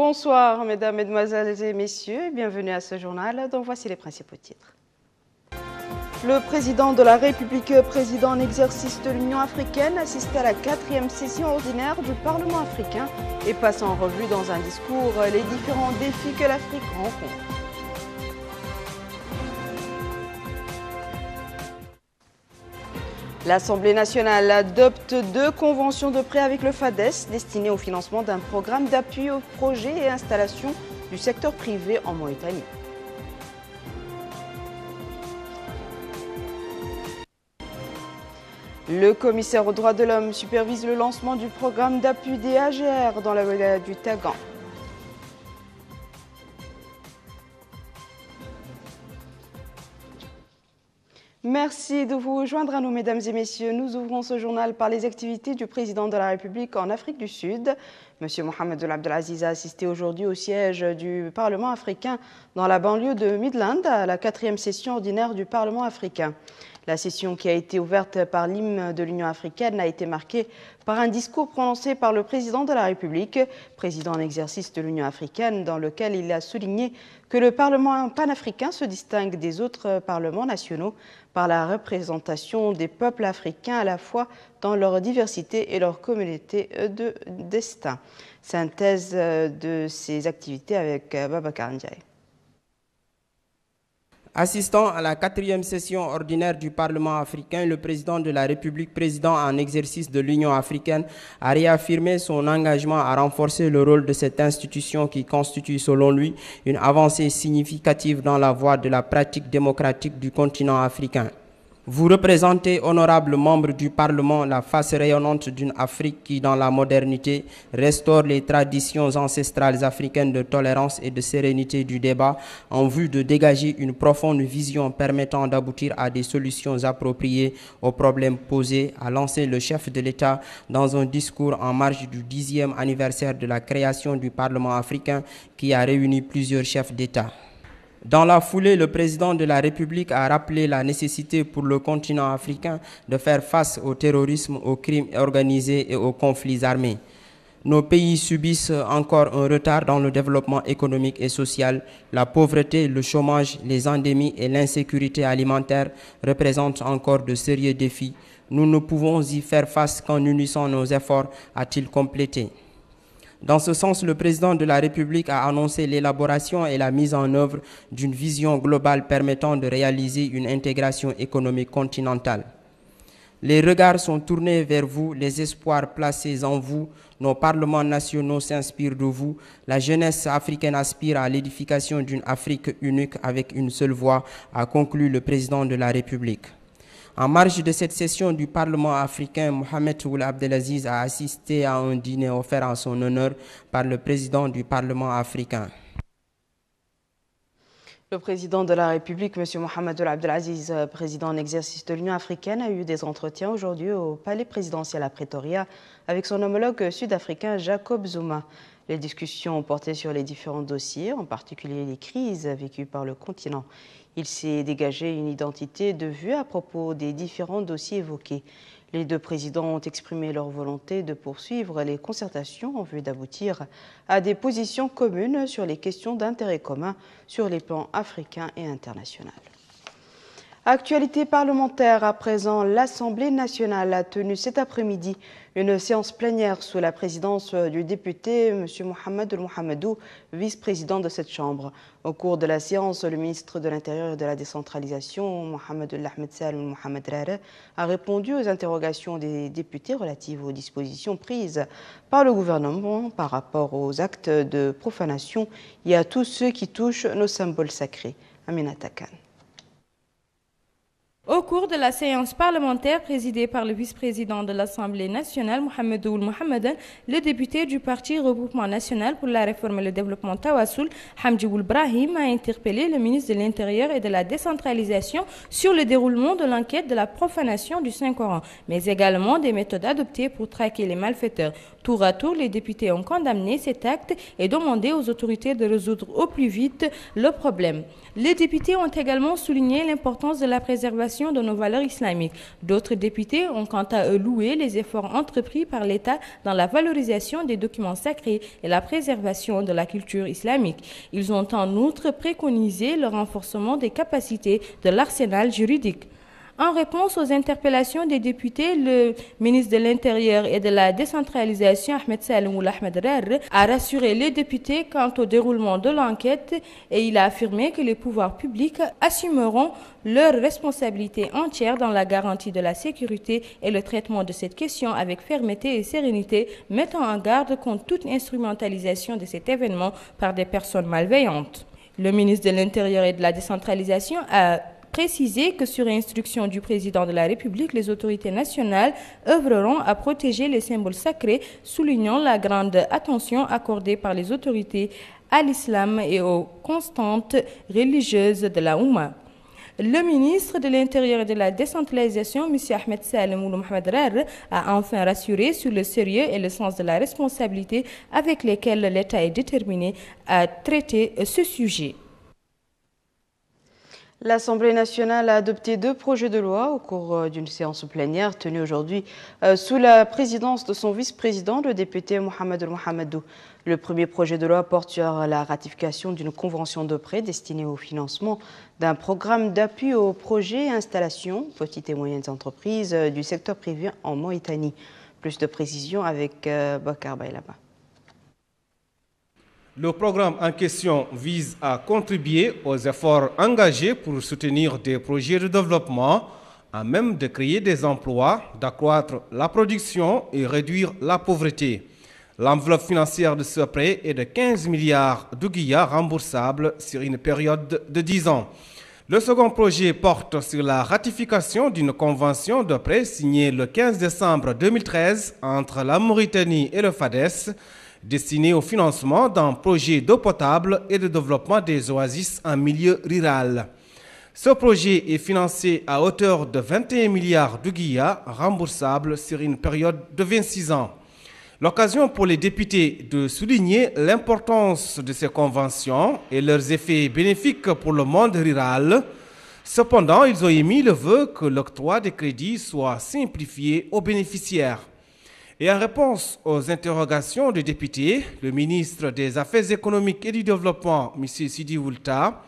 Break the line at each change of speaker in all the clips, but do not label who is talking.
Bonsoir mesdames, mesdemoiselles et messieurs et bienvenue à ce journal dont voici les principaux titres. Le président de la République, président en exercice de l'Union africaine, assiste à la 4e session ordinaire du Parlement africain et passe en revue dans un discours les différents défis que l'Afrique rencontre. L'Assemblée nationale adopte 2 conventions de prêt avec le FADES destinées au financement d'un programme d'appui aux projets et installations du secteur privé en Mauritanie. Le commissaire aux droits de l'homme supervise le lancement du programme d'appui des AGR dans la wilaya du Tagan. Merci de vous joindre à nous, mesdames et messieurs. Nous ouvrons ce journal par les activités du président de la République en Afrique du Sud. M. Mohamed Ould Abdel Aziz a assisté aujourd'hui au siège du Parlement africain dans la banlieue de Midland à la 4e session ordinaire du Parlement africain. La session qui a été ouverte par l'hymne de l'Union africaine a été marquée par un discours prononcé par le président de la République, président en exercice de l'Union africaine, dans lequel il a souligné que le Parlement panafricain se distingue des autres parlements nationaux par la représentation des peuples africains à la fois dans leur diversité et leur communauté de destin. Synthèse de ces activités avec Babacar Ndiaye.
Assistant à la 4e session ordinaire du Parlement africain, le président de la République, président en exercice de l'Union africaine, a réaffirmé son engagement à renforcer le rôle de cette institution qui constitue, selon lui, une avancée significative dans la voie de la pratique démocratique du continent africain. Vous représentez, honorables membres du Parlement, la face rayonnante d'une Afrique qui, dans la modernité, restaure les traditions ancestrales africaines de tolérance et de sérénité du débat en vue de dégager une profonde vision permettant d'aboutir à des solutions appropriées aux problèmes posés, a lancé le chef de l'État dans un discours en marge du 10e anniversaire de la création du Parlement africain qui a réuni plusieurs chefs d'État. Dans la foulée, le président de la République a rappelé la nécessité pour le continent africain de faire face au terrorisme, aux crimes organisés et aux conflits armés. Nos pays subissent encore un retard dans le développement économique et social. La pauvreté, le chômage, les endémies et l'insécurité alimentaire représentent encore de sérieux défis. Nous ne pouvons y faire face qu'en unissant nos efforts, a-t-il complété. Dans ce sens, le président de la République a annoncé l'élaboration et la mise en œuvre d'une vision globale permettant de réaliser une intégration économique continentale. Les regards sont tournés vers vous, les espoirs placés en vous, nos parlements nationaux s'inspirent de vous, la jeunesse africaine aspire à l'édification d'une Afrique unique avec une seule voix, a conclu le président de la République. En marge de cette session du Parlement africain, Mohamed Ould Abdel Aziz a assisté à un dîner offert en son honneur par le président du Parlement africain.
Le président de la République, M. Mohamed Ould Abdel Aziz, président en exercice de l'Union africaine, a eu des entretiens aujourd'hui au palais présidentiel à Pretoria avec son homologue sud-africain Jacob Zuma. Les discussions ont porté sur les différents dossiers, en particulier les crises vécues par le continent. Il s'est dégagé une identité de vue à propos des différents dossiers évoqués. Les 2 présidents ont exprimé leur volonté de poursuivre les concertations en vue d'aboutir à des positions communes sur les questions d'intérêt commun sur les plans africains et internationaux. Actualité parlementaire à présent, l'Assemblée nationale a tenu cet après-midi une séance plénière sous la présidence du député M. Mohamed Mohamedou, vice-président de cette Chambre. Au cours de la séance, le ministre de l'Intérieur et de la Décentralisation, Mohamed Ahmed Salem Mohamed Rare, a répondu aux interrogations des députés relatives aux dispositions prises par le gouvernement par rapport aux actes de profanation et à tous ceux qui touchent nos symboles sacrés. Aminata Khan.
Au cours de la séance parlementaire présidée par le vice-président de l'Assemblée nationale, Mohamed Ould Mohameden, le député du parti Regroupement national pour la réforme et le développement Tawassoul, Hamdi Ould Brahim, a interpellé le ministre de l'Intérieur et de la Décentralisation sur le déroulement de l'enquête de la profanation du Saint-Coran, mais également des méthodes adoptées pour traquer les malfaiteurs. Tour à tour, les députés ont condamné cet acte et demandé aux autorités de résoudre au plus vite le problème. Les députés ont également souligné l'importance de la préservation de nos valeurs islamiques. D'autres députés ont quant à eux loué les efforts entrepris par l'État dans la valorisation des documents sacrés et la préservation de la culture islamique. Ils ont en outre préconisé le renforcement des capacités de l'arsenal juridique. En réponse aux interpellations des députés, le ministre de l'Intérieur et de la décentralisation, Ahmed Salem Ould Ahmed Rar, a rassuré les députés quant au déroulement de l'enquête et il a affirmé que les pouvoirs publics assumeront leur responsabilité entière dans la garantie de la sécurité et le traitement de cette question avec fermeté et sérénité, mettant en garde contre toute instrumentalisation de cet événement par des personnes malveillantes. Le ministre de l'Intérieur et de la décentralisation a précisé que sur instruction du président de la République, les autorités nationales œuvreront à protéger les symboles sacrés, soulignant la grande attention accordée par les autorités à l'islam et aux constantes religieuses de la Oumma. Le ministre de l'Intérieur et de la décentralisation, M. Ahmed Salem Ould Ahmed Rar, a enfin rassuré sur le sérieux et le sens de la responsabilité avec lesquels l'État est déterminé à traiter ce sujet.
L'Assemblée nationale a adopté 2 projets de loi au cours d'une séance plénière tenue aujourd'hui sous la présidence de son vice-président, le député Mohamed Mohamedou. Le premier projet de loi porte sur la ratification d'une convention de prêt destinée au financement d'un programme d'appui aux projets et installations, petites et moyennes entreprises du secteur privé en Mauritanie. Plus de précisions avec Bakar Baylaba.
Le programme en question vise à contribuer aux efforts engagés pour soutenir des projets de développement à même de créer des emplois, d'accroître la production et réduire la pauvreté. L'enveloppe financière de ce prêt est de 15 milliards d'ouguiyas remboursables sur une période de 10 ans. Le second projet porte sur la ratification d'une convention de prêt signée le 15 décembre 2013 entre la Mauritanie et le FADES, destiné au financement d'un projet d'eau potable et de développement des oasis en milieu rural. Ce projet est financé à hauteur de 21 milliards d'ouguiyas remboursables sur une période de 26 ans. L'occasion pour les députés de souligner l'importance de ces conventions et leurs effets bénéfiques pour le monde rural. Cependant, ils ont émis le vœu que l'octroi des crédits soit simplifié aux bénéficiaires. Et en réponse aux interrogations des députés, le ministre des Affaires économiques et du Développement, M. Sidi Oulta,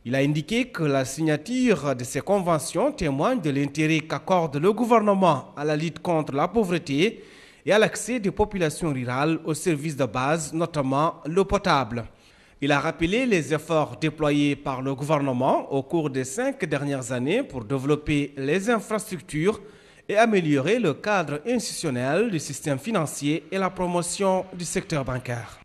il a indiqué que la signature de ces conventions témoigne de l'intérêt qu'accorde le gouvernement à la lutte contre la pauvreté et à l'accès des populations rurales aux services de base, notamment l'eau potable. Il a rappelé les efforts déployés par le gouvernement au cours des 5 dernières années pour développer les infrastructures et améliorer le cadre institutionnel du système financier et la promotion du secteur bancaire.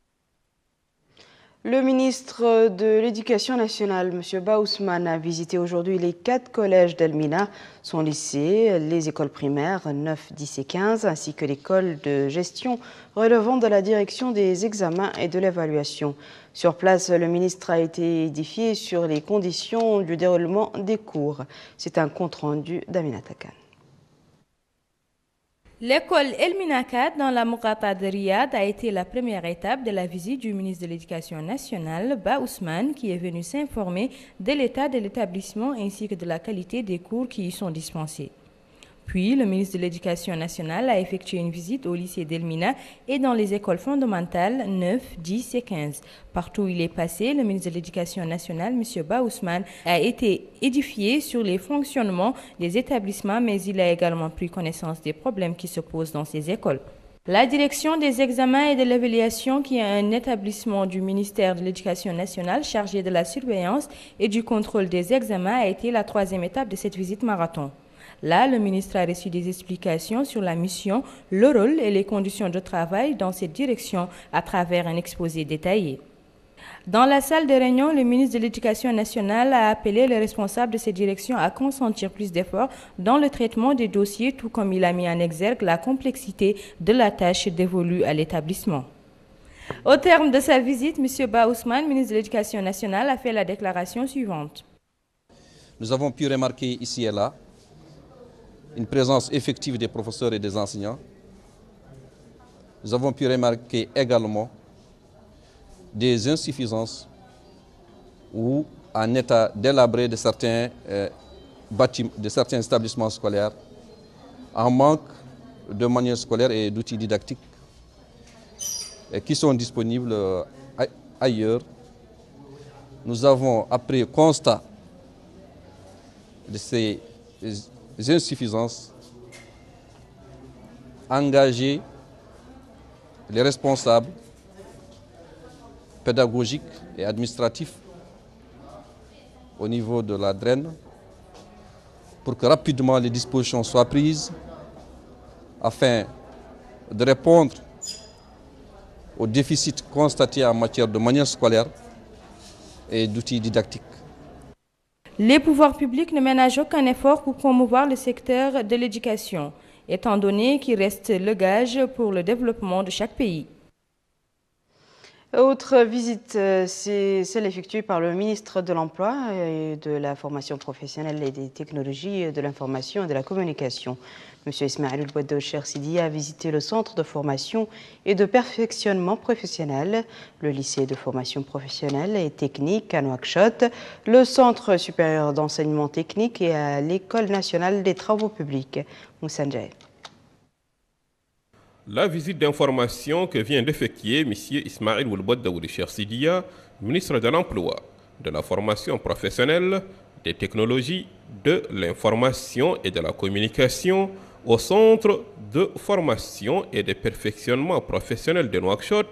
Le ministre de l'Éducation nationale, M. Ba Ousmane, a visité aujourd'hui les 4 collèges d'Elmina, son lycée, les écoles primaires 9, 10 et 15, ainsi que l'école de gestion relevant de la direction des examens et de l'évaluation. Sur place, le ministre a été édifié sur les conditions du déroulement des cours. C'est un compte-rendu d'Aminata Khan.
L'école Elmina 4 dans la Mourata de Riyad a été la première étape de la visite du ministre de l'Éducation nationale, Ba Ousmane, qui est venu s'informer de l'état de l'établissement ainsi que de la qualité des cours qui y sont dispensés. Puis, le ministre de l'Éducation nationale a effectué une visite au lycée d'Elmina et dans les écoles fondamentales 9, 10 et 15. Partout où il est passé, le ministre de l'Éducation nationale, M. Ba Ousmane, a été édifié sur les fonctionnements des établissements, mais il a également pris connaissance des problèmes qui se posent dans ces écoles. La direction des examens et de l'évaluation, qui est un établissement du ministère de l'Éducation nationale chargé de la surveillance et du contrôle des examens, a été la 3e étape de cette visite marathon. Là, le ministre a reçu des explications sur la mission, le rôle et les conditions de travail dans cette direction à travers un exposé détaillé. Dans la salle de réunion, le ministre de l'Éducation nationale a appelé les responsables de cette direction à consentir plus d'efforts dans le traitement des dossiers, tout comme il a mis en exergue la complexité de la tâche dévolue à l'établissement. Au terme de sa visite, M. Ba Ousmane, ministre de l'Éducation nationale, a fait la déclaration suivante.
Nous avons pu remarquer ici et là une présence effective des professeurs et des enseignants. nous avons pu remarquer également des insuffisances ou un état délabré de certains bâtiments, de certains établissements scolaires, en manque de manuels scolaires et d'outils didactiques qui sont disponibles ailleurs. Nous avons, après constat de ces insuffisances, engagé les responsables pédagogiques et administratifs au niveau de la DREN pour que rapidement les dispositions soient prises afin de répondre aux déficits constatés en matière de manuels scolaires et d'outils didactiques.
Les pouvoirs publics ne ménagent aucun effort pour promouvoir le secteur de l'éducation, étant donné qu'il reste le gage pour le développement de chaque pays.
Autre visite, c'est celle effectuée par le ministre de l'Emploi et de la formation professionnelle et des technologies de l'information et de la communication. M. Ismaël Ouelboud Sidi a visité le centre de formation et de perfectionnement professionnel, le lycée de formation professionnelle et technique à Nouakchott, le centre supérieur d'enseignement technique et à l'école nationale des travaux publics. Moussa Ndjaye.
La visite d'information que vient d'effectuer M. Ismaël Ouelboud Sidi, ministre de l'Emploi, de la formation professionnelle, des technologies, de l'information et de la communication au centre de formation et de perfectionnement professionnel de Nouakchott,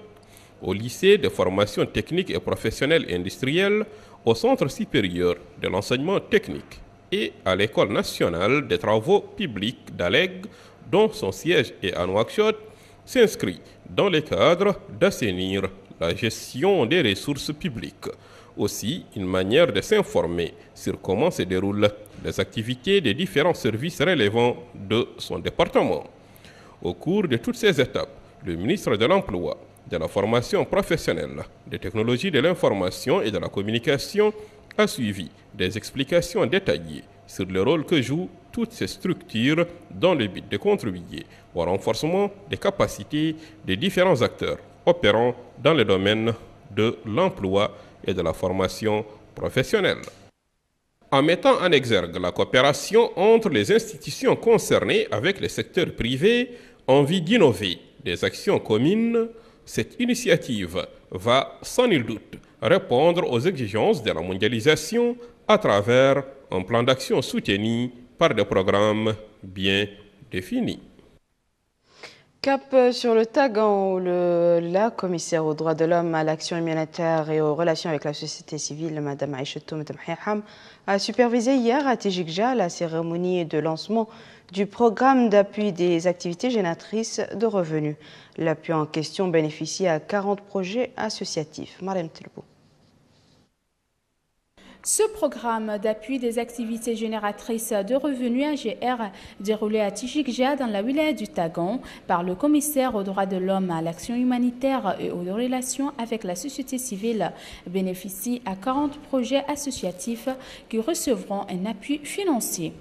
au lycée de formation technique et professionnelle industrielle, au centre supérieur de l'enseignement technique et à l'école nationale des travaux publics d'Aleg, dont son siège est à Nouakchott, s'inscrit dans le cadre d'assainir la gestion des ressources publiques. Aussi, une manière de s'informer sur comment se déroulent les activités des différents services relevant de son département. Au cours de toutes ces étapes, le ministre de l'Emploi, de la formation professionnelle, des technologies de l'information et de la communication a suivi des explications détaillées sur le rôle que jouent toutes ces structures dans le but de contribuer au renforcement des capacités des différents acteurs opérant dans le domaine de l'emploi et de la formation professionnelle. En mettant en exergue la coopération entre les institutions concernées avec le secteur privé en vue d'innover des actions communes, cette initiative va sans nul doute répondre aux exigences de la mondialisation à travers un plan d'action soutenu par des programmes bien définis.
Cap sur le Tagan, où la commissaire aux droits de l'homme, à l'action humanitaire et aux relations avec la société civile, Mme Aïchetou Mtemhayham, a supervisé hier à Tijikja la cérémonie de lancement du programme d'appui des activités génératrices de revenus. L'appui en question bénéficie à 40 projets associatifs. Mariam Telbou.
Ce programme d'appui des activités génératrices de revenus AGR, déroulé à Tijikja dans la wilaya du Tagan par le commissaire aux droits de l'homme, à l'action humanitaire et aux relations avec la société civile, bénéficie à 40 projets associatifs qui recevront un appui financier.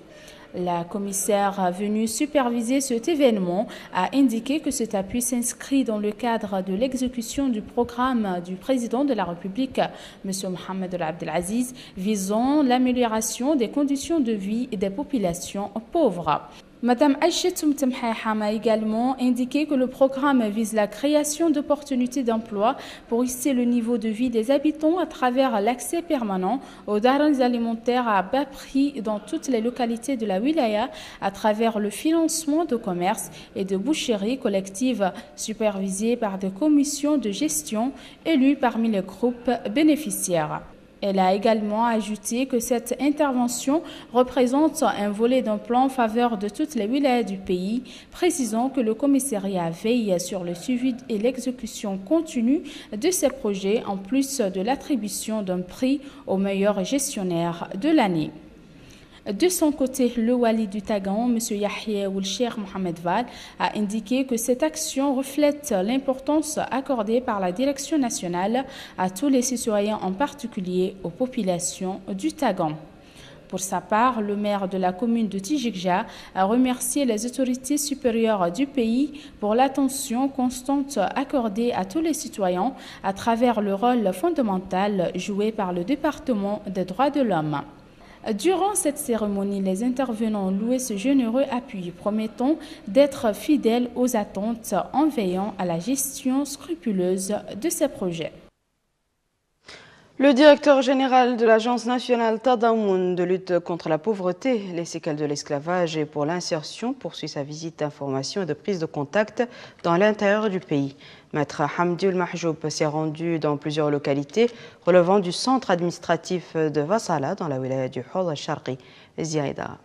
La commissaire venue superviser cet événement a indiqué que cet appui s'inscrit dans le cadre de l'exécution du programme du président de la République, M. Mohamed Abdelaziz, visant l'amélioration des conditions de vie des populations pauvres. Mme Aïchetou Mtemhayham a également indiqué que le programme vise la création d'opportunités d'emploi pour hisser le niveau de vie des habitants à travers l'accès permanent aux denrées alimentaires à bas prix dans toutes les localités de la wilaya à travers le financement de commerce et de boucheries collectives supervisées par des commissions de gestion élues parmi les groupes bénéficiaires. Elle a également ajouté que cette intervention représente un volet d'un plan en faveur de toutes les wilayas du pays, précisant que le commissariat veille sur le suivi et l'exécution continue de ces projets, en plus de l'attribution d'un prix au meilleur gestionnaire de l'année. De son côté, le wali du Tagan, M. Yahya Oulcher Mohamed Val, a indiqué que cette action reflète l'importance accordée par la direction nationale à tous les citoyens, en particulier aux populations du Tagan. Pour sa part, le maire de la commune de Tijikja a remercié les autorités supérieures du pays pour l'attention constante accordée à tous les citoyens à travers le rôle fondamental joué par le département des droits de l'homme. Durant cette cérémonie, les intervenants louaient ce généreux appui, promettant d'être fidèles aux attentes en veillant à la gestion scrupuleuse de ces projets.
Le directeur général de l'Agence nationale Tadamoun de lutte contre la pauvreté, les séquelles de l'esclavage et pour l'insertion poursuit sa visite d'information et de prise de contact dans l'intérieur du pays. Maître Hamdi Mahjoub s'est rendu dans plusieurs localités relevant du centre administratif de Vassala dans la wilaya du Hawd al-Sharqi. Ziaïda.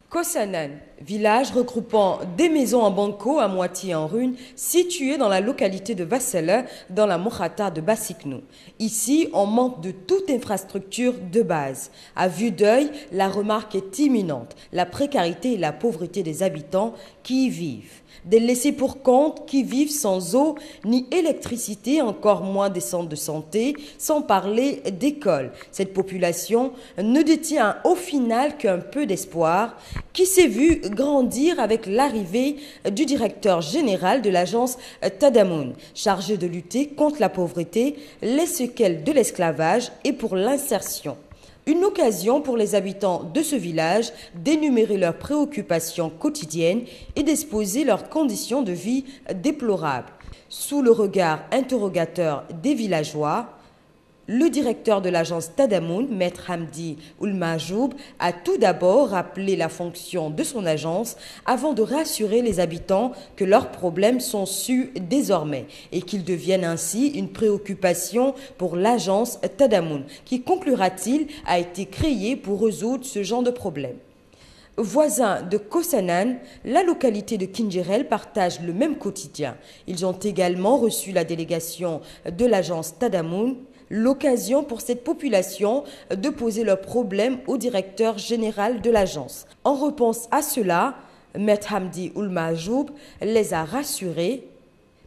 Kosanan, village regroupant des maisons en banco à moitié en ruine, situé dans la localité de Vassala, dans la Mokhata de Bassiknou. Ici, on manque de toute infrastructure de base. À vue d'œil, la remarque est imminente, la précarité et la pauvreté des habitants qui y vivent. Des laissés pour compte qui vivent sans eau ni électricité, encore moins des centres de santé, sans parler d'écoles. Cette population ne détient au final qu'un peu d'espoir qui s'est vu grandir avec l'arrivée du directeur général de l'agence Tadamoun, chargé de lutter contre la pauvreté, les séquelles de l'esclavage et pour l'insertion. Une occasion pour les habitants de ce village d'énumérer leurs préoccupations quotidiennes et d'exposer leurs conditions de vie déplorables. Sous le regard interrogateur des villageois, le directeur de l'agence Tadamoun, Maître Hamdi Mahjoub, a tout d'abord rappelé la fonction de son agence avant de rassurer les habitants que leurs problèmes sont sus désormais et qu'ils deviennent ainsi une préoccupation pour l'agence Tadamoun, qui, conclura-t-il, a été créée pour résoudre ce genre de problème. Voisins de Kosanan, la localité de Kinjirel partage le même quotidien. Ils ont également reçu la délégation de l'agence Tadamoun, l'occasion pour cette population de poser leurs problèmes au directeur général de l'agence. En réponse à cela, Maître Hamdi Mahjoub les a rassurés,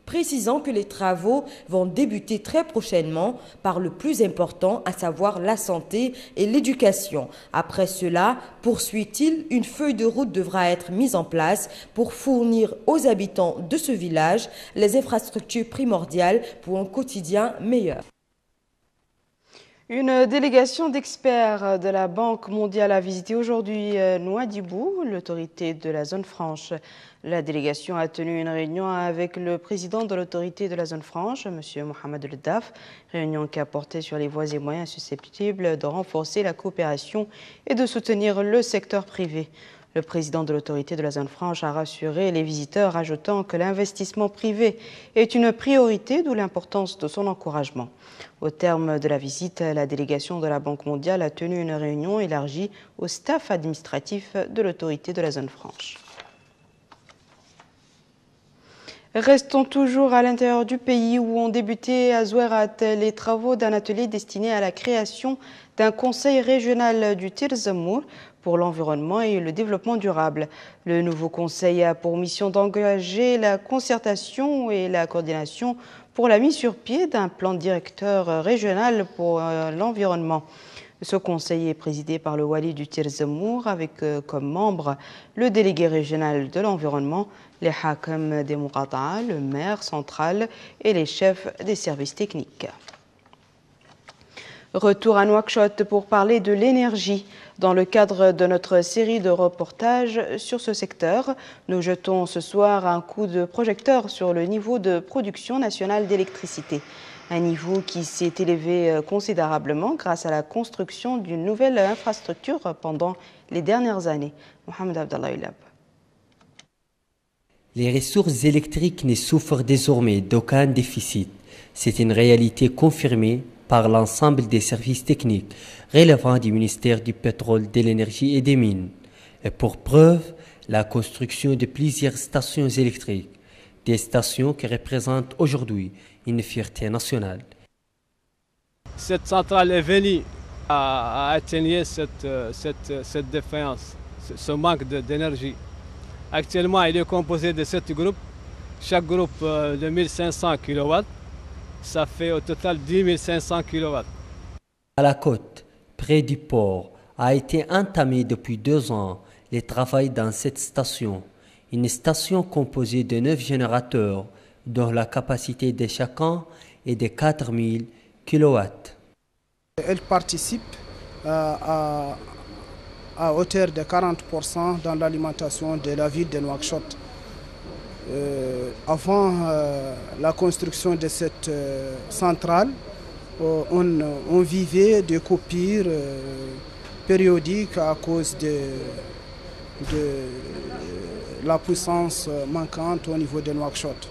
précisant que les travaux vont débuter très prochainement par le plus important, à savoir la santé et l'éducation. Après cela, poursuit-il, une feuille de route devra être mise en place pour fournir aux habitants de ce village les infrastructures primordiales pour un quotidien meilleur.
Une délégation d'experts de la Banque mondiale a visité aujourd'hui Nouadhibou, l'autorité de la zone franche. La délégation a tenu une réunion avec le président de l'autorité de la zone franche, M. Mohamed El Daf, réunion qui a porté sur les voies et moyens susceptibles de renforcer la coopération et de soutenir le secteur privé. Le président de l'autorité de la zone franche a rassuré les visiteurs, ajoutant que l'investissement privé est une priorité, d'où l'importance de son encouragement. Au terme de la visite, la délégation de la Banque mondiale a tenu une réunion élargie au staff administratif de l'autorité de la zone franche. Restons toujours à l'intérieur du pays où ont débuté à Zouerat les travaux d'un atelier destiné à la création d'un conseil régional du Tirzamour pour l'environnement et le développement durable. Le nouveau conseil a pour mission d'engager la concertation et la coordination pour la mise sur pied d'un plan directeur régional pour l'environnement. Ce conseil est présidé par le Wali du Tirzamour avec comme membre le délégué régional de l'environnement, les Hakam des Mourada'a, le maire central et les chefs des services techniques. Retour à Nouakchott pour parler de l'énergie. Dans le cadre de notre série de reportages sur ce secteur, nous jetons ce soir un coup de projecteur sur le niveau de production nationale d'électricité. Un niveau qui s'est élevé considérablement grâce à la construction d'une nouvelle infrastructure pendant les dernières années. Mohamed Abdallah Ulab.
Les ressources électriques ne souffrent désormais d'aucun déficit. C'est une réalité confirmée par l'ensemble des services techniques relevant du ministère du pétrole, de l'énergie et des mines. Et pour preuve, la construction de plusieurs stations électriques, des stations qui représentent aujourd'hui une fierté nationale.
Cette centrale est venue à atténuer cette défaillance, ce manque d'énergie. Actuellement, il est composé de 7 groupes, chaque groupe de 1500 kW. Ça fait au total 10 500 kW.
À la côte, près du port, a été entamé depuis 2 ans les travaux dans cette station. Une station composée de 9 générateurs, dont la capacité de chacun est de 4000 kW.
Elle participe à hauteur de 40% dans l'alimentation de la ville de Nouakchott. Avant la construction de cette centrale, on vivait des coupures périodiques à cause de la puissance manquante au niveau de Nouakchott.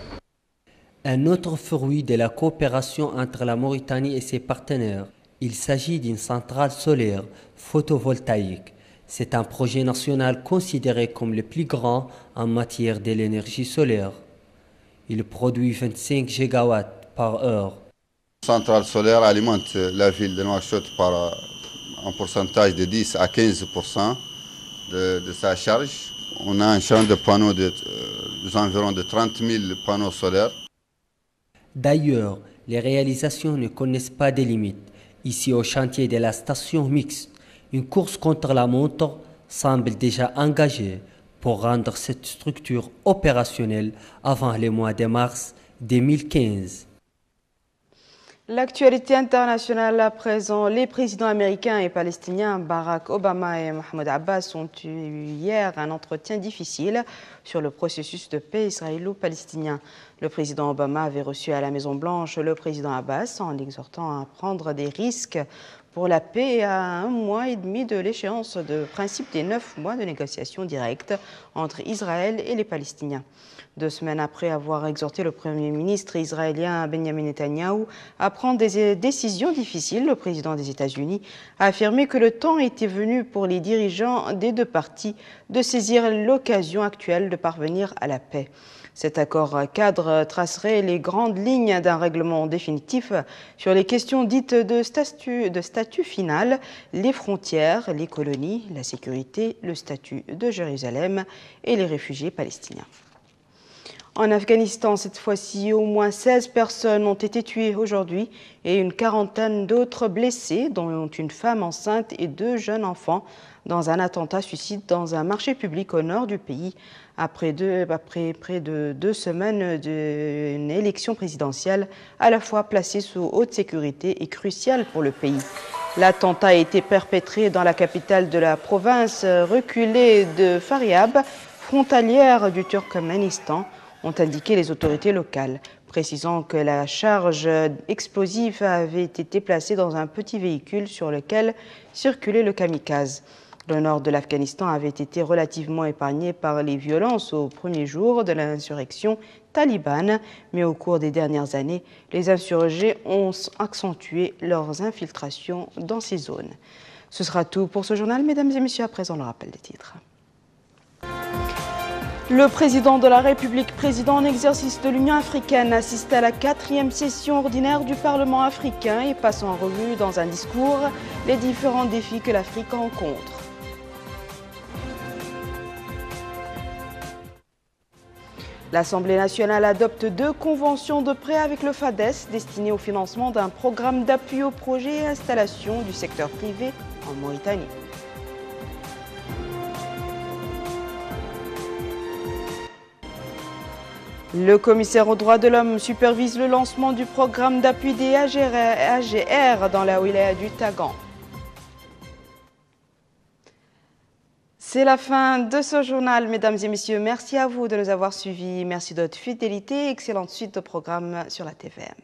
Un autre fruit de la coopération entre la Mauritanie et ses partenaires, il s'agit d'une centrale solaire photovoltaïque. C'est un projet national considéré comme le plus grand en matière de l'énergie solaire. Il produit 25 gigawatts par heure.
La centrale solaire alimente la ville de Nouakchott par un pourcentage de 10 à 15% de sa charge. On a un champ de panneaux d'environ de 30 000 panneaux solaires.
D'ailleurs, les réalisations ne connaissent pas de limites. Ici, au chantier de la station mixte, une course contre la montre semble déjà engagée pour rendre cette structure opérationnelle avant le mois de mars 2015.
L'actualité internationale à présent, les présidents américains et palestiniens Barack Obama et Mahmoud Abbas ont eu hier un entretien difficile sur le processus de paix israélo-palestinien. Le président Obama avait reçu à la Maison-Blanche le président Abbas en l'exhortant à prendre des risques pour la paix à 1 mois et demi de l'échéance de principe des 9 mois de négociations directes entre Israël et les Palestiniens. 2 semaines après avoir exhorté le Premier ministre israélien Benjamin Netanyahou à prendre des décisions difficiles, le président des États-Unis a affirmé que le temps était venu pour les dirigeants des 2 parties de saisir l'occasion actuelle de parvenir à la paix. Cet accord cadre tracerait les grandes lignes d'un règlement définitif sur les questions dites de statut final, les frontières, les colonies, la sécurité, le statut de Jérusalem et les réfugiés palestiniens. En Afghanistan, cette fois-ci, au moins 16 personnes ont été tuées aujourd'hui et une quarantaine d'autres blessées, dont une femme enceinte et 2 jeunes enfants, dans un attentat suicide dans un marché public au nord du pays, après près de 2 semaines d'une élection présidentielle à la fois placée sous haute sécurité et cruciale pour le pays. L'attentat a été perpétré dans la capitale de la province reculée de Faryab, frontalière du Turkménistan, ont indiqué les autorités locales, précisant que la charge explosive avait été placée dans un petit véhicule sur lequel circulait le kamikaze. Le nord de l'Afghanistan avait été relativement épargné par les violences au premier jour de l'insurrection talibane, mais au cours des dernières années, les insurgés ont accentué leurs infiltrations dans ces zones. Ce sera tout pour ce journal, mesdames et messieurs. À présent, le rappel des titres. Le président de la République, président en exercice de l'Union africaine, assiste à la 4e session ordinaire du Parlement africain et passe en revue dans un discours les différents défis que l'Afrique rencontre. L'Assemblée nationale adopte 2 conventions de prêt avec le FADES destinées au financement d'un programme d'appui aux projets et installations du secteur privé en Mauritanie. Le commissaire aux droits de l'homme supervise le lancement du programme d'appui des AGR dans la wilaya du Tagan. C'est la fin de ce journal, mesdames et messieurs. Merci à vous de nous avoir suivis. Merci de votre fidélité. Excellente suite au programme sur la TVM.